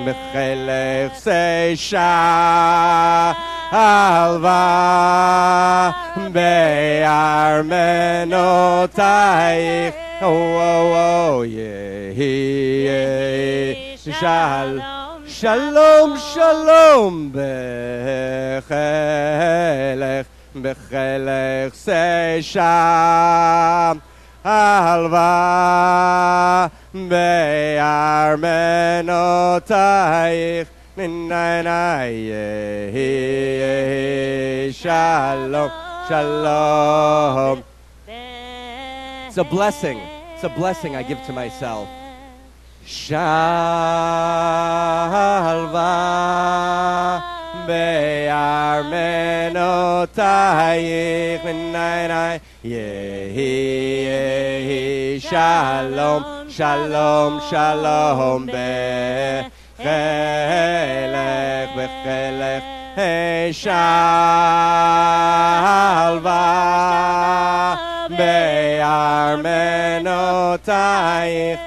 B'chelech seisha alva be'armenotayich oh yehi shalom shalom b'chelech seisha alva be'armenotayich shalom shalom. It's a blessing. It's a blessing I give to myself. Shalva be'armenotayich yehi shalom shalom shalom b'chelech shalva be'armenotayich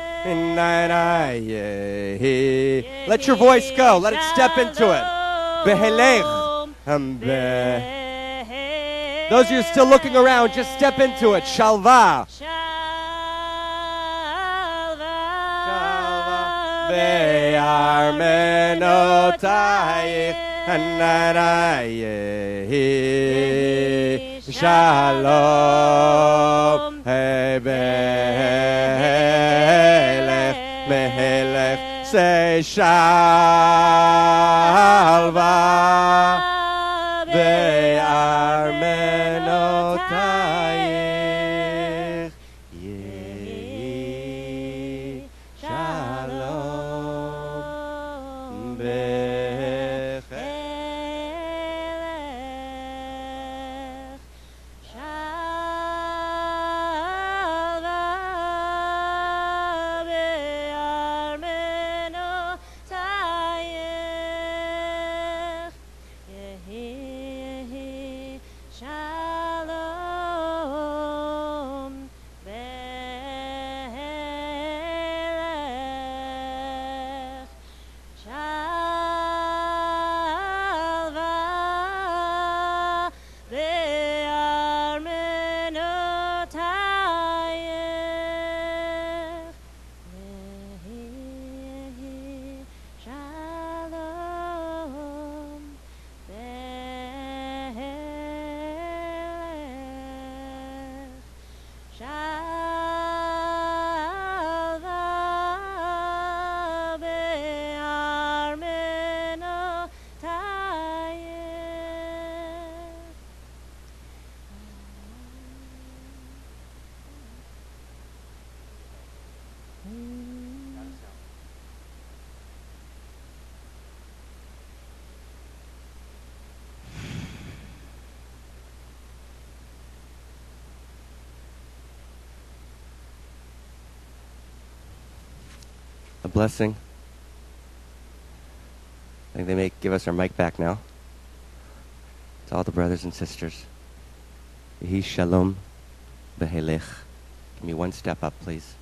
yehi. Let your voice go. Let it step into it. Behelech. Those of you still looking around, just step into it. Shalva. Be'armenotayich yehi shalom behelech say shalva be'armenotayich yehi shalom behelech a blessing. I think they may give us our mic back now. To all the brothers and sisters. Yehi shalom behelech. Give me one step up, please.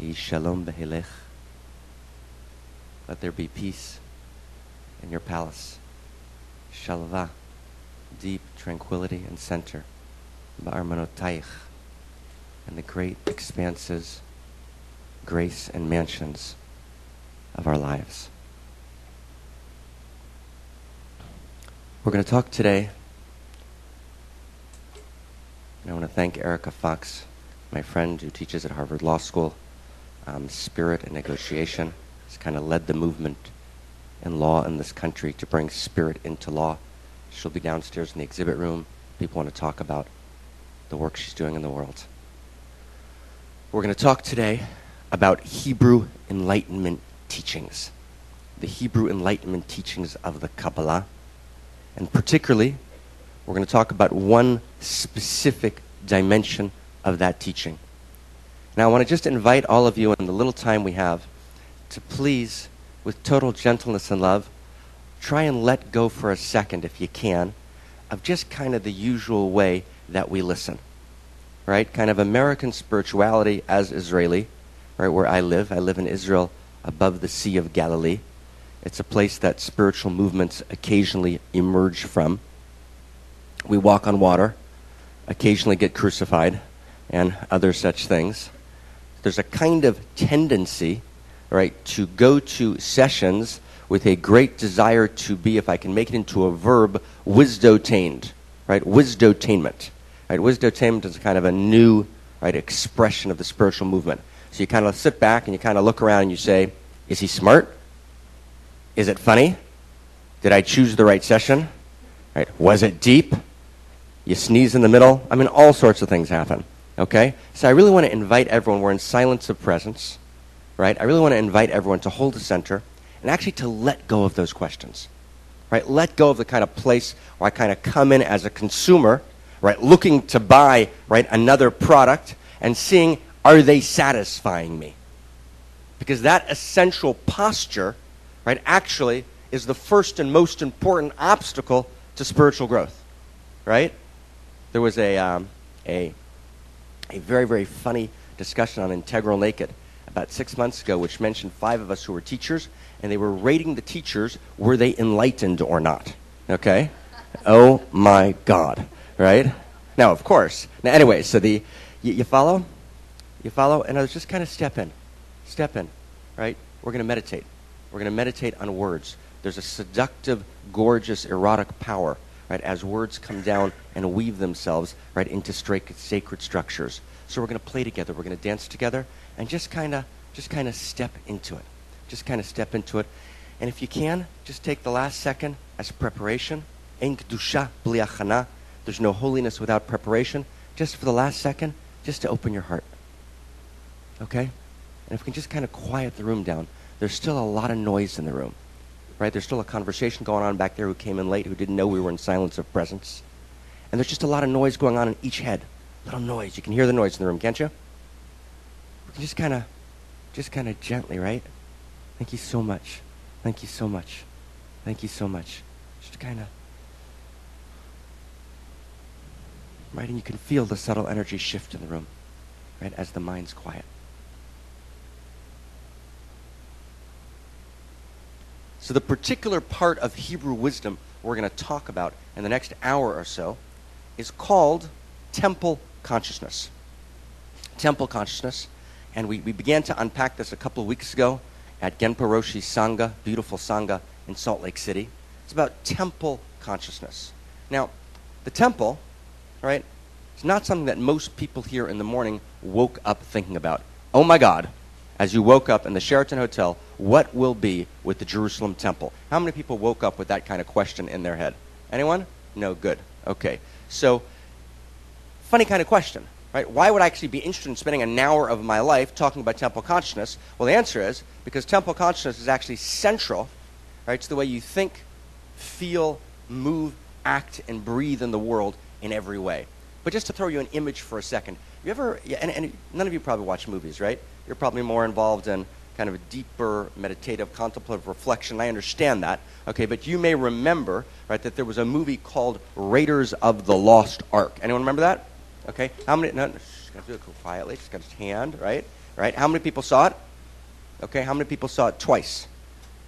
Yehi shalom behelech. Let there be peace in your palace. Shalva, deep tranquility and center. Ba'armanotayich, and the great expanses, grace and mansions of our lives. We're going to talk today, and I want to thank Erica Fox, my friend who teaches at Harvard Law School, spirit and negotiation. She's kind of led the movement in law in this country to bring spirit into law. She'll be downstairs in the exhibit room. People want to talk about the work she's doing in the world. We're going to talk today about Hebrew Enlightenment teachings, the Hebrew Enlightenment teachings of the Kabbalah. And particularly, we're going to talk about one specific dimension of that teaching. Now, I want to just invite all of you in the little time we have to please, with total gentleness and love, try and let go for a second, if you can, of just kind of the usual way that we listen, right? Kind of American spirituality as Israeli, right, where I live. I live in Israel above the Sea of Galilee. It's a place that spiritual movements occasionally emerge from. We walk on water, occasionally get crucified, and other such things. There's a kind of tendency, right, to go to sessions with a great desire to be, if I can make it into a verb, wisdotained, right? Wisdotainment, right? Wisdotainment is kind of a new, right, expression of the spiritual movement. So you kind of sit back and you kind of look around and you say, is he smart? Is it funny? Did I choose the right session? Right? Was it deep? You sneeze in the middle? I mean, all sorts of things happen, okay? So I really want to invite everyone, we're in silence of presence, right? I really want to invite everyone to hold the center and actually to let go of those questions, right? Let go of the kind of place where I kind of come in as a consumer, right, looking to buy, right, another product and seeing, are they satisfying me? Because that essential posture, right, actually is the first and most important obstacle to spiritual growth, right? There was a very, very funny discussion on Integral Naked about 6 months ago, which mentioned 5 of us who were teachers, and they were rating the teachers, were they enlightened or not, okay? Oh my God, right? Now, of course. Now, anyway, so you follow? You follow? And I was just kind of step in, right? We're going to meditate. We're going to meditate on words. There's a seductive, gorgeous, erotic power, right, as words come down and weave themselves, right, into sacred structures. So we're going to play together. We're going to dance together and just kind of step into it. Just kind of step into it. And if you can, just take the last second as preparation. Ein kedusha bli achana. There's no holiness without preparation. Just for the last second, just to open your heart. Okay? And if we can just kind of quiet the room down, there's still a lot of noise in the room, right? There's still a conversation going on back there who came in late, who didn't know we were in silence of presence. And there's just a lot of noise going on in each head. Little noise. You can hear the noise in the room, can't you? We can just kind of gently, right? Thank you so much. Thank you so much. Thank you so much. Just kind of, right? And you can feel the subtle energy shift in the room, right, as the mind's quiet. So the particular part of Hebrew wisdom we're going to talk about in the next hour or so is called temple consciousness. Temple consciousness. And we began to unpack this a couple of weeks ago at Genpo Roshi's Sangha, beautiful Sangha in Salt Lake City. It's about temple consciousness. Now, the temple, right, is not something that most people here in the morning woke up thinking about. Oh my God, as you woke up in the Sheraton Hotel, what will be with the Jerusalem temple? How many people woke up with that kind of question in their head? Anyone? No, good. Okay. So, funny kind of question, right? Why would I actually be interested in spending an hour of my life talking about temple consciousness? Well, the answer is because temple consciousness is actually central, right, to the way you think, feel, move, act, and breathe in the world in every way. But just to throw you an image for a second, you ever, and none of you probably watch movies, right? You're probably more involved in kind of a deeper, meditative, contemplative reflection. I understand that, okay? But you may remember, right, that there was a movie called Raiders of the Lost Ark. Anyone remember that? Okay. How many? No, just gotta do it quietly. Just got his hand, right? Right. How many people saw it? Okay. How many people saw it twice?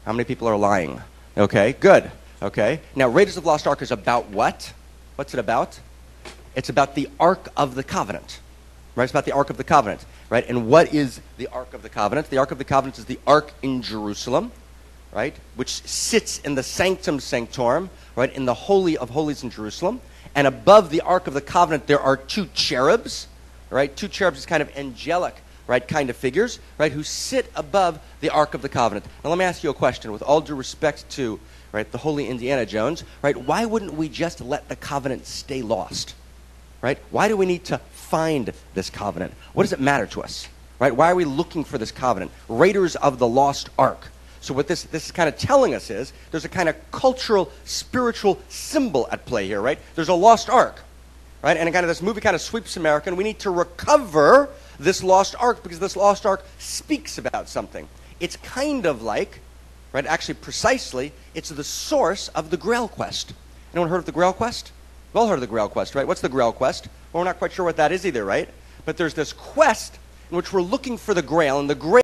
How many people are lying? Okay. Good. Okay. Now, Raiders of the Lost Ark is about what? What's it about? It's about the Ark of the Covenant. Right? It's about the Ark of the Covenant. Right? And what is the Ark of the Covenant? The Ark of the Covenant is the Ark in Jerusalem, right? Which sits in the Sanctum Sanctorum, right? In the Holy of Holies in Jerusalem. And above the Ark of the Covenant, there are 2 cherubs, right? 2 cherubs is kind of angelic, right, kind of figures, right, who sit above the Ark of the Covenant. Now, let me ask you a question. With all due respect to, right, the Holy Indiana Jones, right, why wouldn't we just let the covenant stay lost? Right? Why do we need to find this covenant? What does it matter to us? Right? Why are we looking for this covenant? Raiders of the Lost Ark. So what this is kind of telling us is there's a kind of cultural, spiritual symbol at play here, right? There's a lost ark, right? And kind of this movie kind of sweeps America, and we need to recover this lost ark because this lost ark speaks about something. It's kind of like, right, actually precisely, it's the source of the Grail quest. Anyone heard of the Grail quest? We've all heard of the Grail quest, right? What's the Grail quest? Well, we're not quite sure what that is either, right? But there's this quest in which we're looking for the Grail, and the Grail